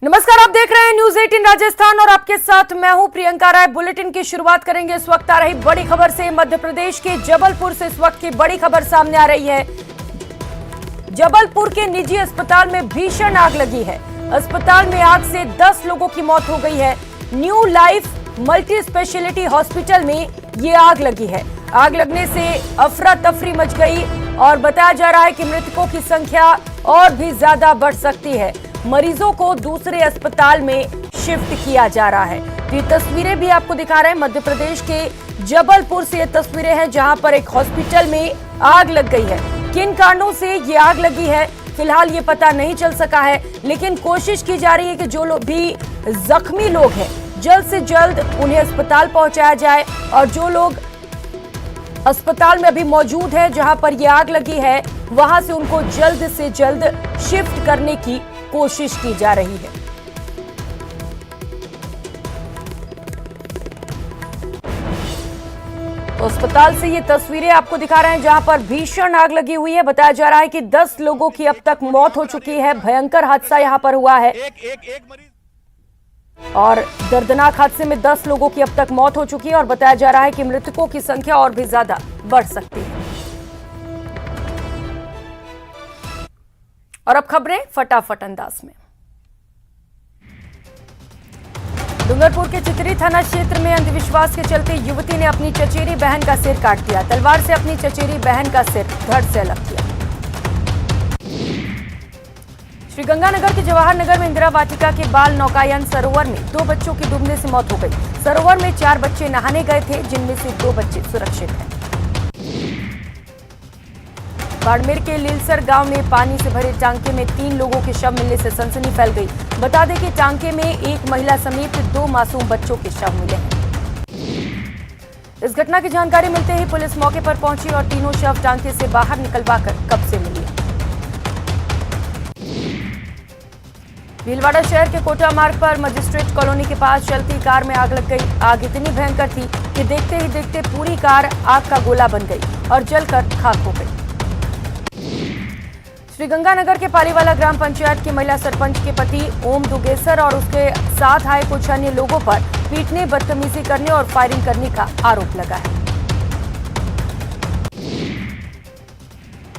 नमस्कार, आप देख रहे हैं न्यूज 18 राजस्थान और आपके साथ मैं हूं प्रियंका राय। बुलेटिन की शुरुआत करेंगे इस वक्त आ रही बड़ी खबर से। मध्य प्रदेश के जबलपुर से इस वक्त की बड़ी खबर सामने आ रही है। जबलपुर के निजी अस्पताल में भीषण आग लगी है। अस्पताल में आग से 10 लोगों की मौत हो गई है। New life multi speciality hospital में ये आग लगी है। आग लगने से अफरा तफरी मच गई और बताया जा रहा है कि मृतकों की संख्या और भी ज्यादा बढ़ सकती है। मरीजों को दूसरे अस्पताल में शिफ्ट किया जा रहा है। ये तस्वीरें भी आपको दिखा रहे हैं। मध्य प्रदेश के जबलपुर से ये तस्वीरें हैं जहां पर एक हॉस्पिटल में आग लग गई है। किन कारणों से ये आग लगी है फिलहाल ये पता नहीं चल सका है, लेकिन कोशिश की जा रही है कि जो लोग भी जख्मी लोग हैं जल्द से जल्द उन्हें अस्पताल पहुंचाया जाए और जो लोग अस्पताल में अभी मौजूद है जहां पर यह आग लगी है वहां से उनको जल्द से जल्द शिफ्ट करने की कोशिश की जा रही है। तो अस्पताल से ये तस्वीरें आपको दिखा रहे हैं जहां पर भीषण आग लगी हुई है। बताया जा रहा है कि 10 लोगों की अब तक मौत हो चुकी है। भयंकर हादसा यहां पर हुआ है और दर्दनाक हादसे में 10 लोगों की अब तक मौत हो चुकी है और बताया जा रहा है कि मृतकों की संख्या और भी ज्यादा बढ़ सकती है। और अब खबरें फटाफट अंदाज में। डूंगरपुर के चितरी थाना क्षेत्र में अंधविश्वास के चलते युवती ने अपनी चचेरी बहन का सिर काट दिया। तलवार से अपनी चचेरी बहन का सिर धड़ से अलग किया। श्रीगंगानगर के जवाहर नगर में इंदिरा वाटिका के बाल नौकायन सरोवर में 2 बच्चों की डूबने से मौत हो गई। सरोवर में 4 बच्चे नहाने गए थे जिनमें से 2 बच्चे सुरक्षित हैं। बाड़मेर के लीलसर गांव में पानी से भरे टांके में 3 लोगों के शव मिलने से सनसनी फैल गई। बता दें कि टांके में एक महिला समेत 2 मासूम बच्चों के शव मिले हैं। इस घटना की जानकारी मिलते ही पुलिस मौके पर पहुंची और तीनों शव टांके से बाहर निकलवाकर कब्जे में लिए। भीलवाड़ा शहर के कोटा मार्ग पर मजिस्ट्रेट कॉलोनी के पास चलती कार में आग लग गई। आग इतनी भयंकर थी कि देखते ही देखते पूरी कार आग का गोला बन गई और जलकर खाक हो गई। श्रीगंगानगर के पालीवाला ग्राम पंचायत की महिला सरपंच के पति ओम दुगेसर और उसके साथ आए कुछ अन्य लोगों पर पीटने, बदतमीजी करने और फायरिंग करने का आरोप लगा है।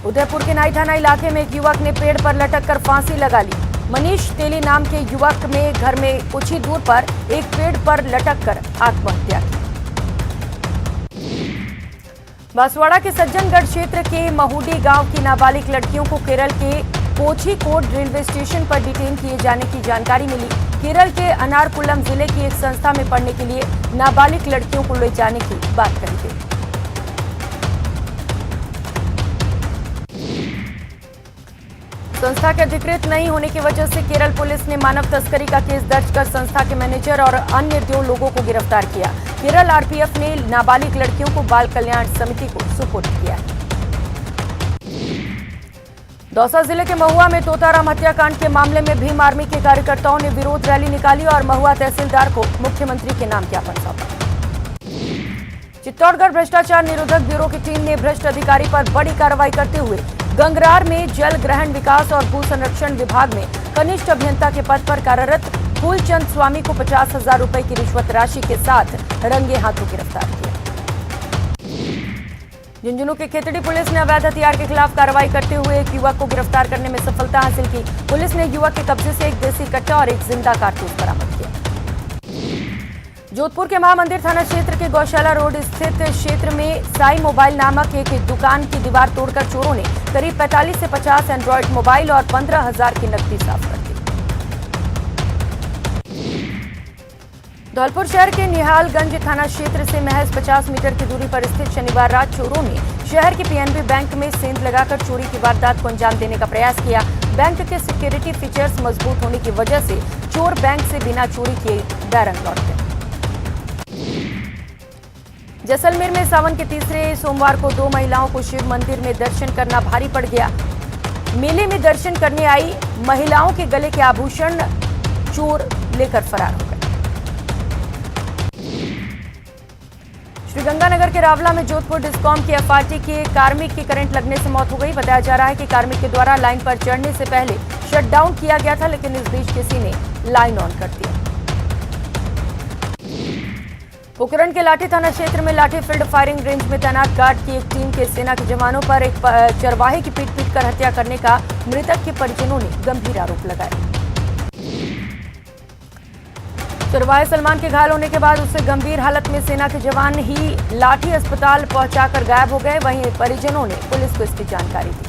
उदयपुर के नाई थाना इलाके में एक युवक ने पेड़ पर लटक कर फांसी लगा ली। मनीष तेली नाम के युवक में घर में कुछ ही दूर पर एक पेड़ पर लटक कर आत्महत्या की। बांसवाड़ा के सज्जनगढ़ क्षेत्र के महूडी गांव की नाबालिग लड़कियों को केरल के कोझिकोड रेलवे स्टेशन पर डिटेन किए जाने की जानकारी मिली। केरल के अनारकुलम जिले की एक संस्था में पढ़ने के लिए नाबालिग लड़कियों को ले जाने की बात कही गई। संस्था के अधिकृत नहीं होने की वजह से केरल पुलिस ने मानव तस्करी का केस दर्ज कर संस्था के मैनेजर और अन्य 2 लोगों को गिरफ्तार किया। केरल आरपीएफ ने नाबालिग लड़कियों को बाल कल्याण समिति को सुपुर्द किया। दौसा जिले के महुआ में तोताराम हत्याकांड के मामले में भीम आर्मी के कार्यकर्ताओं ने विरोध रैली निकाली और महुआ तहसीलदार को मुख्यमंत्री के नाम ज्ञापन सौंपा। चित्तौड़गढ़ भ्रष्टाचार निरोधक ब्यूरो की टीम ने भ्रष्ट अधिकारी पर बड़ी कार्रवाई करते हुए गंगरार में जल ग्रहण विकास और भू संरक्षण विभाग में कनिष्ठ अभियंता के पद पर कार्यरत फूलचंद स्वामी को 50,000 रुपए की रिश्वत राशि के साथ रंगे हाथों गिरफ्तार किया। झुंझुनू की खेतड़ी पुलिस ने अवैध हथियार के खिलाफ कार्रवाई करते हुए एक युवक को गिरफ्तार करने में सफलता हासिल की। पुलिस ने युवक के कब्जे से एक देसी कट्टा और एक जिंदा कारतूस बरामद किया। जोधपुर के महामंदिर थाना क्षेत्र के गौशाला रोड स्थित क्षेत्र में साई मोबाइल नामक एक दुकान की दीवार तोड़कर चोरों ने करीब 45 से 50 एंड्रॉइड मोबाइल और 15,000 की नकदी साफ कर दी। धौलपुर शहर के निहालगंज थाना क्षेत्र से महज 50 मीटर की दूरी पर स्थित शनिवार रात चोरों ने शहर के पीएनबी बैंक में सेंध लगाकर चोरी की वारदात को अंजाम देने का प्रयास किया। बैंक के सिक्योरिटी फीचर्स मजबूत होने की वजह से चोर बैंक से बिना चोरी किए बैरंग लौट गए। जैसलमेर में सावन के तीसरे सोमवार को 2 महिलाओं को शिव मंदिर में दर्शन करना भारी पड़ गया। मेले में दर्शन करने आई महिलाओं के गले के आभूषण चोर लेकर फरार हो गए। श्रीगंगानगर के रावला में जोधपुर डिस्कॉम के एफआरटी के कार्मिक की करंट लगने से मौत हो गई। बताया जा रहा है कि कार्मिक के द्वारा लाइन पर चढ़ने से पहले शट डाउन किया गया था, लेकिन इस बीच किसी ने लाइन ऑन कर दिया। पोखरण के लाठी थाना क्षेत्र में लाठी फील्ड फायरिंग रेंज में तैनात गार्ड की एक टीम के सेना के जवानों पर एक चरवाहे की पीट कर हत्या करने का मृतक के परिजनों ने गंभीर आरोप लगाया। चरवाहे सलमान के घायल होने के बाद उसे गंभीर हालत में सेना के जवान ही लाठी अस्पताल पहुंचाकर गायब हो गए। वहीं परिजनों ने पुलिस को इसकी जानकारी दी।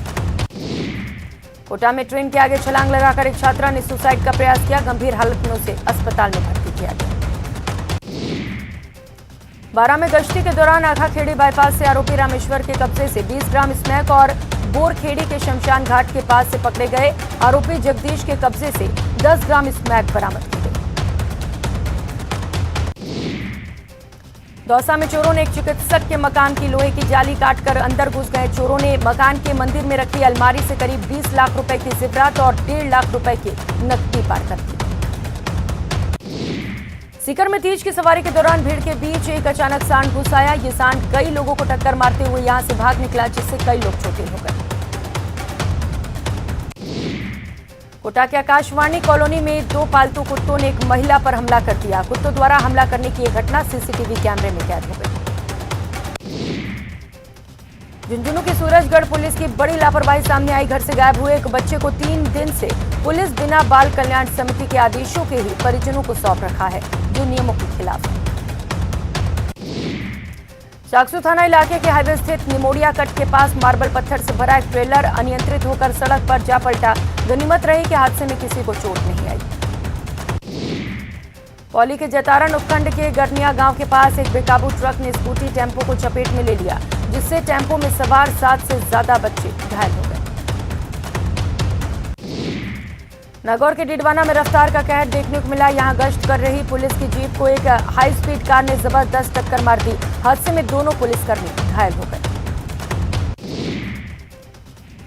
कोटा में ट्रेन के आगे छलांग लगाकर एक छात्रा ने सुसाइड का प्रयास किया। गंभीर हालत में उसे अस्पताल में भर्ती किया गया। बारां में गश्ती के दौरान आखाखेड़ी बाईपास से आरोपी रामेश्वर के कब्जे से 20 ग्राम स्मैक और बोरखेड़ी के शमशान घाट के पास से पकड़े गए आरोपी जगदीश के कब्जे से 10 ग्राम स्मैक बरामद की गई। दौसा में चोरों ने एक चिकित्सक के मकान की लोहे की जाली काटकर अंदर घुस गए। चोरों ने मकान के मंदिर में रखी अलमारी से करीब 20 लाख रुपए की जेवरात और 1.5 लाख रुपए की नकदी पार कर दी। सीकर में तीज की सवारी के दौरान भीड़ के बीच एक अचानक सांड घुस आया। ये सांड कई लोगों को टक्कर मारते हुए यहां से भाग निकला, जिससे कई लोग चोटिल हो गए। कोटा के आकाशवाणी कॉलोनी में 2 पालतू कुत्तों ने एक महिला पर हमला कर दिया। कुत्तों द्वारा हमला करने की यह घटना सीसीटीवी कैमरे में कैद हो गई। झुंझुनू की सूरजगढ़ पुलिस की बड़ी लापरवाही सामने आई। घर से गायब हुए एक बच्चे को 3 दिन से पुलिस बिना बाल कल्याण समिति के आदेशों के ही परिजनों को सौंप रखा है, जो नियमों के खिलाफ है। चाकसू थाना इलाके के हाईवे स्थित निमोड़िया कट के पास मार्बल पत्थर से भरा एक ट्रेलर अनियंत्रित होकर सड़क पर जा पलटा। गनीमत रही कि हादसे में किसी को चोट नहीं आई। पौली के जतारण उपखंड के गरनिया गांव के पास एक बेकाबू ट्रक ने स्कूटी टेम्पो को चपेट में ले लिया, जिससे टेम्पो में सवार 7 से ज्यादा बच्चे घायल हो गए। नागौर के डिडवाना में रफ्तार का कहर देखने को मिला। यहां गश्त कर रही पुलिस की जीप को एक हाई स्पीड कार ने जबरदस्त टक्कर मार दी। हादसे में दोनों पुलिसकर्मी घायल हो गए।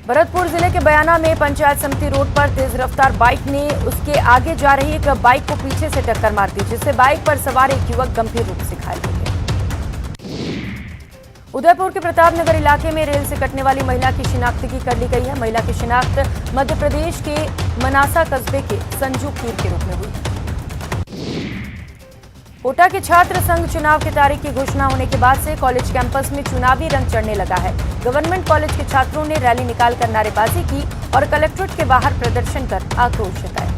भरतपुर जिले के बयाना में पंचायत समिति रोड पर तेज रफ्तार बाइक ने उसके आगे जा रही एक बाइक को पीछे से टक्कर मार दी, जिससे बाइक पर सवार एक युवक गंभीर रूप से घायल हो गया। उदयपुर के प्रतापनगर इलाके में रेल से कटने वाली महिला की शिनाख्तगी कर ली गई है। महिला की शिनाख्त मध्य प्रदेश के मनासा कस्बे के संजू कीर के रूप में हुई। कोटा के छात्र संघ चुनाव की तारीख की घोषणा होने के बाद से कॉलेज कैंपस में चुनावी रंग चढ़ने लगा है। गवर्नमेंट कॉलेज के छात्रों ने रैली निकालकर नारेबाजी की और कलेक्ट्रेट के बाहर प्रदर्शन कर आक्रोश जताया।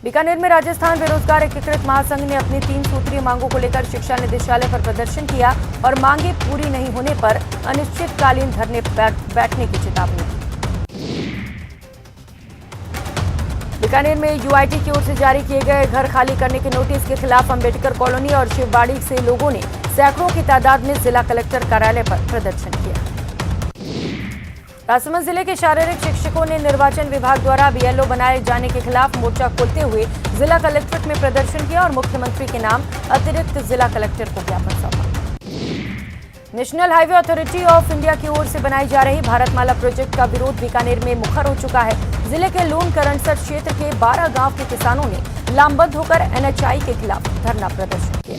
बीकानेर में राजस्थान बेरोजगार एकीकृत महासंघ ने अपनी 3 सूत्रीय मांगों को लेकर शिक्षा निदेशालय पर प्रदर्शन किया और मांगे पूरी नहीं होने पर अनिश्चितकालीन धरने बैठने की चेतावनी दी। बीकानेर में यूआईटी की ओर से जारी किए गए घर खाली करने के नोटिस के खिलाफ अंबेडकर कॉलोनी और शिवबाड़ी से लोगों ने सैकड़ों की तादाद में जिला कलेक्टर कार्यालय पर प्रदर्शन किया। राजसमंद जिले के शारीरिक शिक्षकों ने निर्वाचन विभाग द्वारा बीएलओ बनाए जाने के खिलाफ मोर्चा खोलते हुए जिला कलेक्ट्रेट में प्रदर्शन किया और मुख्यमंत्री के नाम अतिरिक्त जिला कलेक्टर को ज्ञापन सौंपा। National highway authority of India की ओर से बनाई जा रही भारतमाला प्रोजेक्ट का विरोध बीकानेर में मुखर हो चुका है। जिले के लून करनसर क्षेत्र के 12 गांव के किसानों ने लामबंद होकर एनएचआई के खिलाफ धरना प्रदर्शन किया।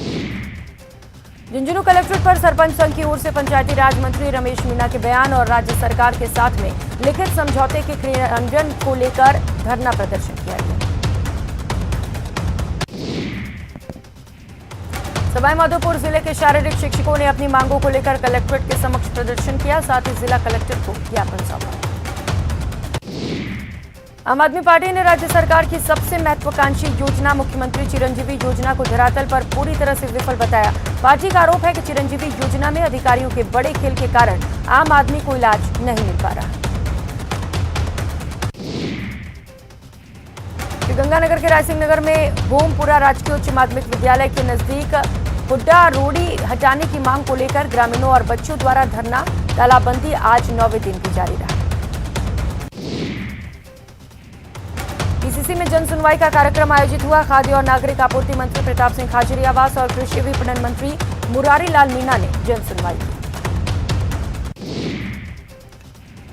झुंझुनू कलेक्ट्रेट पर सरपंच संघ की ओर से पंचायती राज मंत्री रमेश मीणा के बयान और राज्य सरकार के साथ में लिखित समझौते के क्रियान्वयन को लेकर धरना प्रदर्शन किया गया। सवाईमाधोपुर जिले के शारीरिक शिक्षकों ने अपनी मांगों को लेकर कलेक्ट्रेट के समक्ष प्रदर्शन किया, साथ ही जिला कलेक्टर को ज्ञापन सौंपा। आम आदमी पार्टी ने राज्य सरकार की सबसे महत्वाकांक्षी योजना मुख्यमंत्री चिरंजीवी योजना को धरातल पर पूरी तरह से विफल बताया। पार्टी का आरोप है कि चिरंजीवी योजना में अधिकारियों के बड़े खेल के कारण आम आदमी को इलाज नहीं मिल पा रहा। गंगानगर के रायसिंह नगर में भूमपुरा राजकीय उच्च माध्यमिक विद्यालय के नजदीक हुड्डा रोड़ी हटाने की मांग को लेकर ग्रामीणों और बच्चों द्वारा धरना तालाबंदी आज 9वें दिन भी जारी रहा। पीसीसी में जन सुनवाई का कार्यक्रम आयोजित हुआ। खाद्य और नागरिक आपूर्ति मंत्री प्रताप सिंह खाचरियावास और कृषि विपणन मंत्री मुरारी लाल मीणा ने जन सुनवाई की।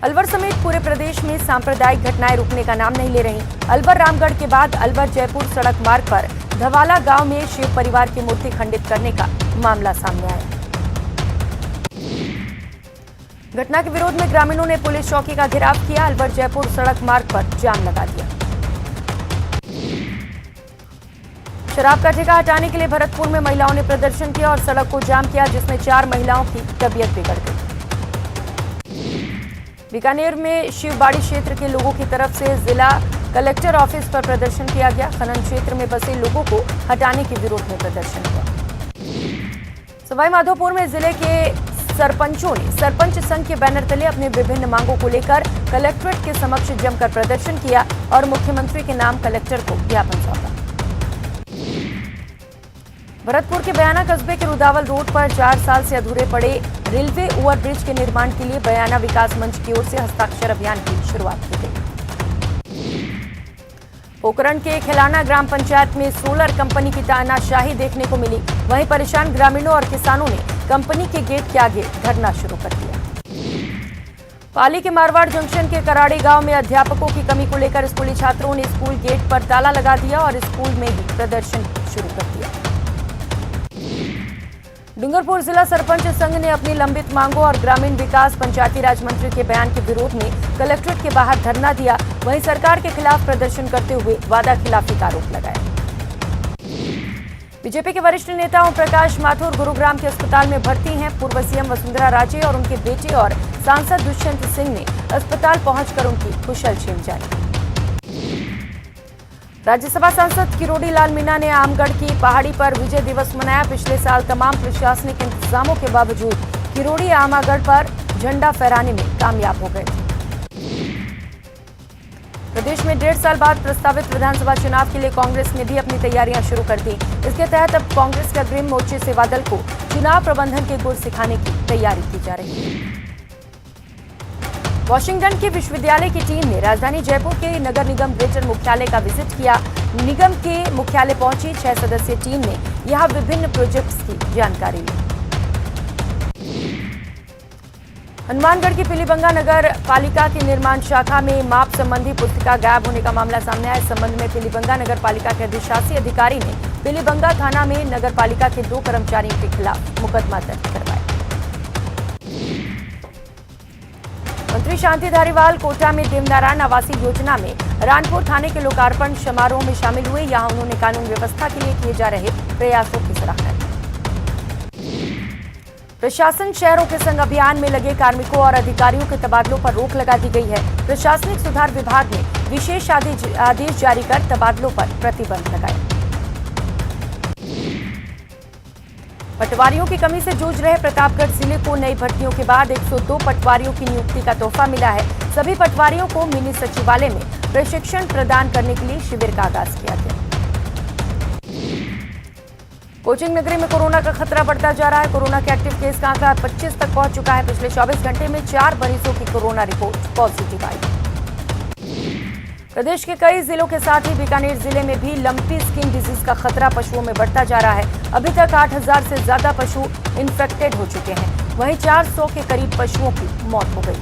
अलवर समेत पूरे प्रदेश में सांप्रदायिक घटनाएं रुकने का नाम नहीं ले रही। अलवर रामगढ़ के बाद अलवर जयपुर सड़क मार्ग पर धवाला गांव में शिव परिवार की मूर्ति खंडित करने का मामला सामने आया। घटना के विरोध में ग्रामीणों ने पुलिस चौकी का घेराव किया। अलवर जयपुर सड़क मार्ग पर जाम लगा दिया। शराब का ठेका हटाने के लिए भरतपुर में महिलाओं ने प्रदर्शन किया और सड़क को जाम किया, जिसमें 4 महिलाओं की तबीयत बिगड़ गई। बीकानेर में शिवबाड़ी क्षेत्र के लोगों की तरफ से जिला कलेक्टर ऑफिस पर प्रदर्शन किया गया। खनन क्षेत्र में बसे लोगों को हटाने के विरोध में प्रदर्शन हुआ। सवाई माधोपुर में जिले के सरपंचों ने सरपंच संघ के बैनर तले अपने विभिन्न मांगों को लेकर कलेक्ट्रेट के समक्ष जमकर प्रदर्शन किया और मुख्यमंत्री के नाम कलेक्टर को ज्ञापन सौंपा। भरतपुर के बयाना कस्बे के रुदावल रोड पर 4 साल से अधूरे पड़े रेलवे ओवरब्रिज के निर्माण के लिए बयाना विकास मंच की ओर से हस्ताक्षर अभियान की शुरुआत की गई। पोखरण के खिलाना ग्राम पंचायत में सोलर कंपनी की तानाशाही देखने को मिली। वहीं परेशान ग्रामीणों और किसानों ने कंपनी के गेट के आगे धरना शुरू कर दिया। पाली के मारवाड़ जंक्शन के कराड़ी गांव में अध्यापकों की कमी को लेकर स्कूली छात्रों ने स्कूल गेट पर ताला लगा दिया और स्कूल में ही प्रदर्शन शुरू कर दिया। डूंगरपुर जिला सरपंच संघ ने अपनी लंबित मांगों और ग्रामीण विकास पंचायती राज मंत्री के बयान के विरोध में कलेक्ट्रेट के बाहर धरना दिया। वहीं सरकार के खिलाफ प्रदर्शन करते हुए वादा खिलाफी का आरोप लगाया। बीजेपी के वरिष्ठ नेता ओम प्रकाश माथुर गुरुग्राम के अस्पताल में भर्ती हैं। पूर्व सीएम वसुंधरा राजे और उनके बेटे और सांसद दुष्यंत सिंह ने अस्पताल पहुंचकर उनकी कुशलक्षेम जानी। राज्यसभा सांसद किरोड़ी लाल मीणा ने आमगढ़ की पहाड़ी पर विजय दिवस मनाया। पिछले साल तमाम प्रशासनिक इंतजामों के बावजूद किरोड़ी आमागढ़ पर झंडा फहराने में कामयाब हो गए। प्रदेश में 1.5 साल बाद प्रस्तावित विधानसभा चुनाव के लिए कांग्रेस ने भी अपनी तैयारियां शुरू कर दी। इसके तहत अब कांग्रेस के अग्रिम मोर्चे सेवा दल को चुनाव प्रबंधन के गुर सिखाने की तैयारी की जा रही है। वॉशिंगटन के विश्वविद्यालय की टीम ने राजधानी जयपुर के नगर निगम ग्रेटर मुख्यालय का विजिट किया। निगम के मुख्यालय पहुंची 6 सदस्यीय टीम ने यहां विभिन्न प्रोजेक्ट्स की जानकारी ली। हनुमानगढ़ की पीलीबंगा नगर पालिका की निर्माण शाखा में माप संबंधी पुस्तिका गायब होने का मामला सामने आया। इस संबंध में पीलीबंगा नगर पालिका के अधिशासी अधिकारी ने पीलीबंगा थाना में नगर पालिका के 2 कर्मचारियों के खिलाफ मुकदमा दर्ज करवाया। मंत्री शांति धारीवाल कोटा में देवनारायण आवासीय योजना में रानपुर थाने के लोकार्पण समारोह में शामिल हुए। यहां उन्होंने कानून व्यवस्था के लिए किए जा रहे प्रयासों की सराहना की। प्रशासन शहरों के संग अभियान में लगे कार्मिकों और अधिकारियों के तबादलों पर रोक लगा दी गई है। प्रशासनिक सुधार विभाग ने विशेष आदेश जारी कर तबादलों पर प्रतिबंध लगाया। पटवारियों की कमी से जूझ रहे प्रतापगढ़ जिले को नई भर्तियों के बाद 102 पटवारियों की नियुक्ति का तोहफा मिला है। सभी पटवारियों को मिनी सचिवालय में प्रशिक्षण प्रदान करने के लिए शिविर का आगाज किया गया। कोचिंग नगरी में कोरोना का खतरा बढ़ता जा रहा है। कोरोना के एक्टिव केस का आंकड़ा 25 तक पहुंच चुका है। पिछले 24 घंटे में 4 मरीजों की कोरोना रिपोर्ट पॉजिटिव आई। प्रदेश के कई जिलों के साथ ही बीकानेर जिले में भी लंपी स्किन डिजीज का खतरा पशुओं में बढ़ता जा रहा है। अभी तक 8000 से ज्यादा पशु इन्फेक्टेड हो चुके हैं। वहीं 400 के करीब पशुओं की मौत हो गई।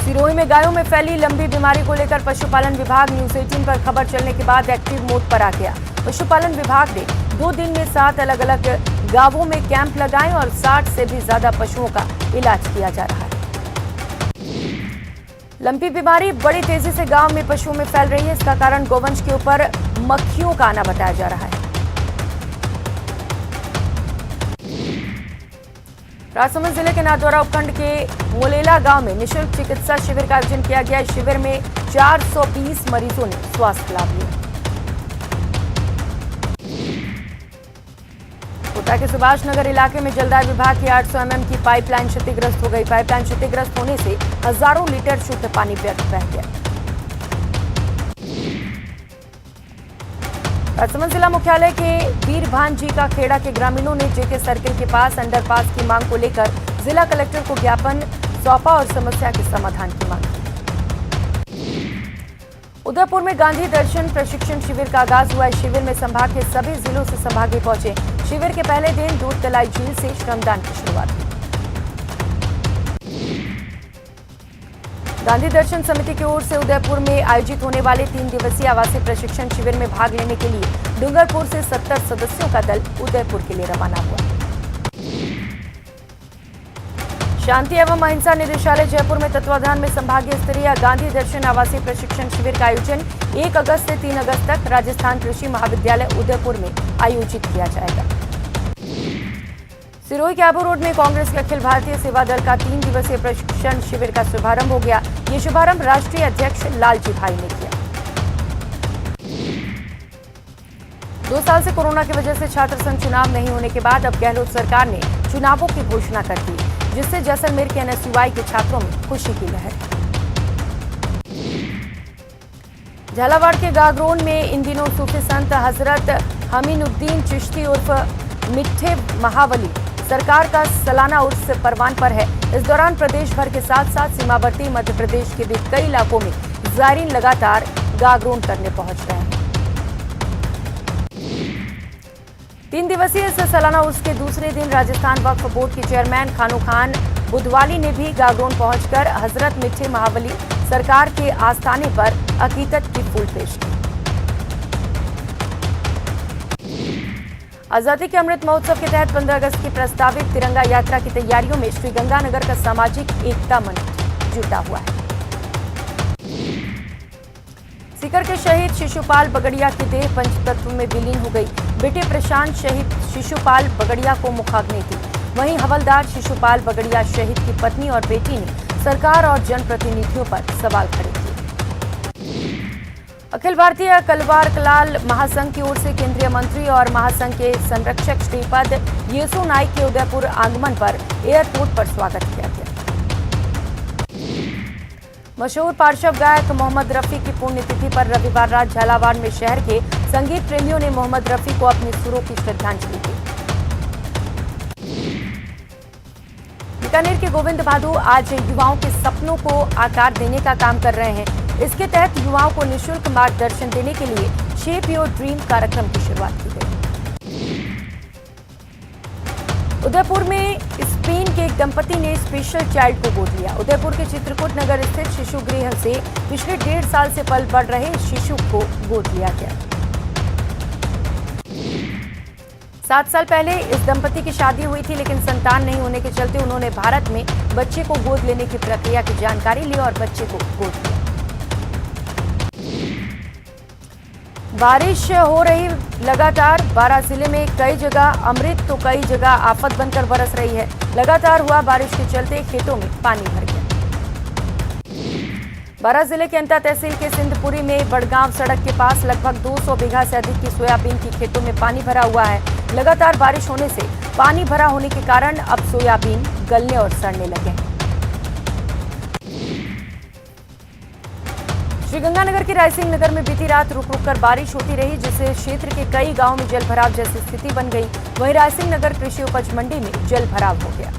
सिरोही में गायों में फैली लंबी बीमारी को लेकर पशुपालन विभाग न्यूज 18 पर खबर चलने के बाद एक्टिव मोड पर आ गया। पशुपालन विभाग ने 2 दिन में 7 अलग अलग गांवों में कैंप लगाए और 60 से भी ज्यादा पशुओं का इलाज किया जा रहा है। लंपी बीमारी बड़ी तेजी से गांव में पशुओं में फैल रही है। इसका कारण गोवंश के ऊपर मक्खियों का आना बताया जा रहा है। राजसमंद जिले के नाथद्वारा उपखंड के मोलेला गांव में निःशुल्क चिकित्सा शिविर का आयोजन किया गया। इस शिविर में 420 मरीजों ने स्वास्थ्य लाभ लिया। कोटा के सुभाष नगर इलाके में जलदाय विभाग की 800 mm की पाइपलाइन क्षतिग्रस्त हो गई। पाइपलाइन क्षतिग्रस्त होने से हजारों लीटर शुद्ध पानी व्यर्थ बह गया। राजसमंद जिला मुख्यालय के वीरभान जी का खेड़ा के ग्रामीणों ने जेके सर्किल के पास अंडरपास की मांग को लेकर जिला कलेक्टर को ज्ञापन सौंपा और समस्या के समाधान की मांग की। उदयपुर में गांधी दर्शन प्रशिक्षण शिविर का आगाज हुआ। इस शिविर में संभाग के सभी जिलों से संभागी पहुंचे। शिविर के पहले दिन दूध तलाई झील से श्रमदान की शुरुआत हुई। गांधी दर्शन समिति की ओर से उदयपुर में आयोजित होने वाले 3 दिवसीय आवासीय प्रशिक्षण शिविर में भाग लेने के लिए डूंगरपुर से 70 सदस्यों का दल उदयपुर के लिए रवाना हुआ। शांति एवं अहिंसा निदेशालय जयपुर में तत्वाधान में संभागीय स्तरीय गांधी दर्शन आवासीय प्रशिक्षण शिविर का आयोजन 1 अगस्त से 3 अगस्त तक राजस्थान कृषि महाविद्यालय उदयपुर में आयोजित किया जाएगा। सिरोही के आबू रोड में कांग्रेस के अखिल भारतीय सेवा दल का 3 दिवसीय प्रशिक्षण शिविर का शुभारंभ हो गया। ये शुभारंभ राष्ट्रीय अध्यक्ष लालजी भाई ने किया। 2 साल से कोरोना की वजह से छात्र संघ चुनाव नहीं होने के बाद अब गहलोत सरकार ने चुनावों की घोषणा कर दी, जिससे जैसलमेर के एनएसयूआई के छात्रों में खुशी की लहर। झालावाड़ के गागरोन में इन दिनों सूफी संत हजरत हमीनुद्दीन चिश्ती उर्फ मिठ्ठे महावली सरकार का सालाना उर्स परवान पर है। इस दौरान प्रदेश भर के साथ साथ सीमावर्ती मध्य प्रदेश के भी कई इलाकों में ज़ायरीन लगातार गागरोन करने पहुंच रहे हैं। 3 दिवसीय इस सालाना उर्स के दूसरे दिन राजस्थान वक्फ बोर्ड के चेयरमैन खानू खान बुधवाली ने भी गागरोन पहुंचकर हजरत मिठ्ठे महावली सरकार के आस्थाने पर अकीकत की फूल पेश की। आजादी के अमृत महोत्सव के तहत 15 अगस्त की प्रस्तावित तिरंगा यात्रा की तैयारियों में श्रीगंगानगर का सामाजिक एकता मंच जुटा हुआ है। सीकर के शहीद शिशुपाल बगड़िया की देह पंचतत्व में विलीन हो गई। बेटे प्रशांत शहीद शिशुपाल बगड़िया को मुखाग्नि थी। वहीं हवलदार शिशुपाल बगड़िया शहीद की पत्नी और बेटी ने सरकार और जनप्रतिनिधियों पर सवाल खड़े किए। अखिल भारतीय कलवार कलाल महासंघ की ओर से केंद्रीय मंत्री और महासंघ के संरक्षक श्रीपद येसो नाइक के उदयपुर आगमन पर एयरपोर्ट पर स्वागत किया गया। मशहूर पार्श्व गायक मोहम्मद रफी की पुण्यतिथि पर रविवार रात झालावाड़ में शहर के संगीत प्रेमियों ने मोहम्मद रफी को अपने सुरों की श्रद्धांजलि दी। बीकानेर के गोविंद भादु आज युवाओं के सपनों को आकार देने का काम कर रहे हैं। इसके तहत युवाओं को निःशुल्क मार्गदर्शन देने के लिए शेप योर ड्रीम कार्यक्रम की शुरुआत की गई। उदयपुर में स्पेन के एक दंपति ने स्पेशल चाइल्ड को गोद लिया। उदयपुर के चित्रकूट नगर स्थित शिशु गृह से पिछले 1.5 साल से पल बढ़ रहे शिशु को गोद लिया गया। 7 साल पहले इस दंपति की शादी हुई थी, लेकिन संतान नहीं होने के चलते उन्होंने भारत में बच्चे को गोद लेने की प्रक्रिया की जानकारी ली और बच्चे को गोद लिया। बारिश हो रही लगातार। 12 जिले में कई जगह अमृत तो कई जगह आफत बनकर बरस रही है। लगातार हुआ बारिश के चलते खेतों में पानी भर गया। 12 जिले के अंता तहसील के सिंधपुरी में बड़गांव सड़क के पास लगभग 200 बीघा से अधिक की सोयाबीन की खेतों में पानी भरा हुआ है। लगातार बारिश होने से पानी भरा होने के कारण अब सोयाबीन गलने और सड़ने लगे हैं। श्रीगंगानगर के रायसिंह नगर में बीती रात रुक रुक कर बारिश होती रही, जिससे क्षेत्र के कई गांवों में जलभराव जैसी स्थिति बन गई। वहीं रायसिंह नगर कृषि उपज मंडी में जलभराव हो गया।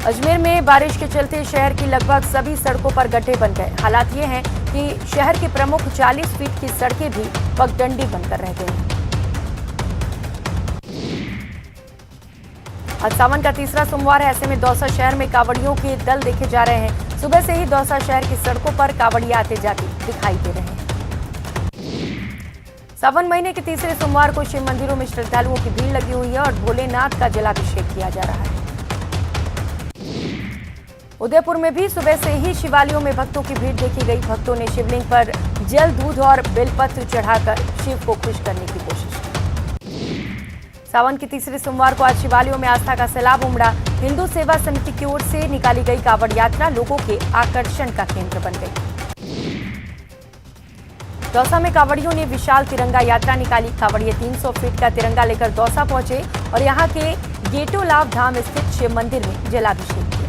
अजमेर में बारिश के चलते शहर की लगभग सभी सड़कों पर गड्ढे बन गए। हालात ये हैं कि शहर की प्रमुख 40 फीट की सड़कें भी पगडंडी बनकर रह गई। आज सावन का तीसरा सोमवार है, ऐसे में दौसा शहर में कांवड़ियों के दल देखे जा रहे हैं। सुबह से ही दौसा शहर की सड़कों पर कांवड़िया आते जाते दिखाई दे रहे हैं। सावन महीने के तीसरे सोमवार को शिव मंदिरों में श्रद्धालुओं की भीड़ लगी हुई है और भोलेनाथ का जलाभिषेक किया जा रहा है। उदयपुर में भी सुबह से ही शिवालयों में भक्तों की भीड़ देखी गई। भक्तों ने शिवलिंग पर जल, दूध और बेलपत्र चढ़ाकर शिव को खुश करने की कोशिश की। सावन के तीसरे सोमवार को आज शिवालयों में आस्था का सैलाब उमड़ा। हिंदू सेवा समिति की ओर से निकाली गई कांवड़ यात्रा लोगों के आकर्षण का केंद्र बन गई। दौसा में कांवड़ियों ने विशाल तिरंगा यात्रा निकाली। कांवड़िए 300 फीट का तिरंगा लेकर दौसा पहुंचे और यहां के गेटोलाव धाम स्थित शिव मंदिर में जलाभिषेक किया।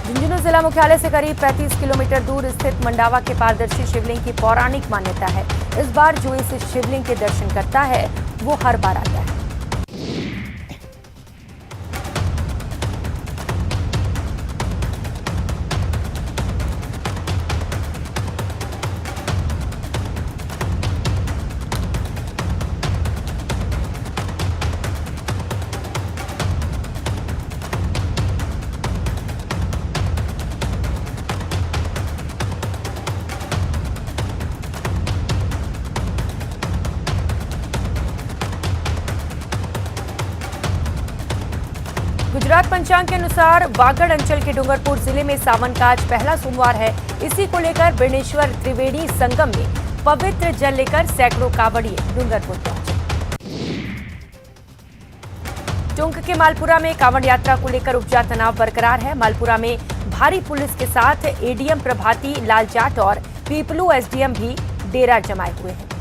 झुंझुनू जिला मुख्यालय से करीब 35 किलोमीटर दूर स्थित मंडावा के पारदर्शी शिवलिंग की पौराणिक मान्यता है। इस बार जो इस शिवलिंग के दर्शन करता है वो हर बार आता है। गुजरात पंचांग के अनुसार वागड़ अंचल के डूंगरपुर जिले में सावन का आज पहला सोमवार है। इसी को लेकर बेणेश्वर त्रिवेणी संगम में पवित्र जल लेकर सैकड़ों कांवड़िए डूंगरपुर पहुंचे। टोंक के मालपुरा में कांवड़ यात्रा को लेकर उपजा तनाव बरकरार है। मालपुरा में भारी पुलिस के साथ एडीएम प्रभाती लाल जाट और पीपलू एसडीएम भी डेरा जमाए हुए हैं।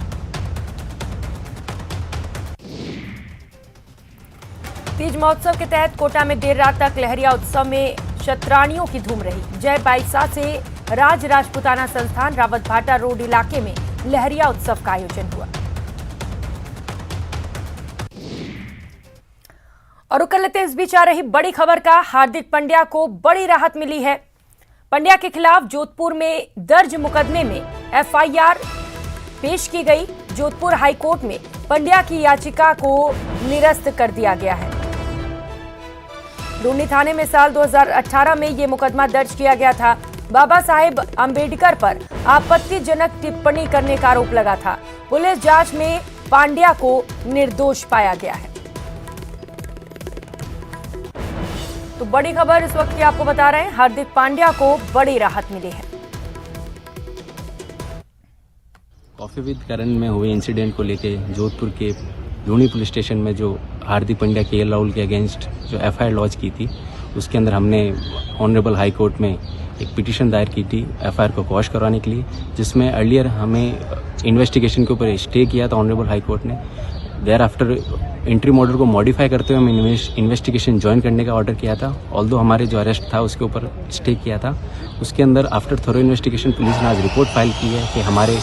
तीज महोत्सव के तहत कोटा में देर रात तक लहरिया उत्सव में शतरानियों की धूम रही। जय बाईसा से राज राजपुताना संस्थान रावत भाटा रोड इलाके में लहरिया उत्सव का आयोजन हुआ। और रुक कर लेते इस बीच आ रही बड़ी खबर का। हार्दिक पांड्या को बड़ी राहत मिली है। पांड्या के खिलाफ जोधपुर में दर्ज मुकदमे में एफआईआर पेश की गई। जोधपुर हाईकोर्ट में पांड्या की याचिका को निरस्त कर दिया गया है। लूनी थाने में साल 2018 में यह मुकदमा दर्ज किया गया था। बाबा साहेब अंबेडकर पर आपत्तिजनक टिप्पणी करने का आरोप लगा था। पुलिस जांच में पांड्या को निर्दोष पाया गया है। तो बड़ी खबर इस वक्त की आपको बता रहे हैं, हार्दिक पांड्या को बड़ी राहत मिली है। कॉफी विद करण में हुए इंसिडेंट को लेके जोधपुर के लूनी पुलिस स्टेशन में जो हार्दिक पांड्या के राहुल के अगेंस्ट जो एफआईआर लॉन्च की थी, उसके अंदर हमने ऑनरेबल हाई कोर्ट में एक पिटीशन दायर की थी एफआईआर को क्वॉश करवाने के लिए, जिसमें अर्लियर हमें इन्वेस्टिगेशन के ऊपर स्टे किया था ऑनरेबल हाई कोर्ट ने। देयर आफ्टर इंट्रीम ऑर्डर को मॉडिफाई करते हुए हमें इन्वेस्टिगेशन ज्वाइन करने का ऑर्डर किया था। ऑल्दो हमारे जो अरेस्ट था उसके ऊपर स्टे किया था। उसके अंदर आफ्टर थोरो इन्वेस्टिगेशन पुलिस ने आज रिपोर्ट फाइल की है कि हमारे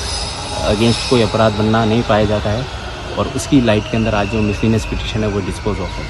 अगेंस्ट कोई अपराध बनना नहीं पाया जाता है, और उसकी लाइट के अंदर आज जो मिसलिनियस पिटीशन है वो डिस्पोज ऑफ है।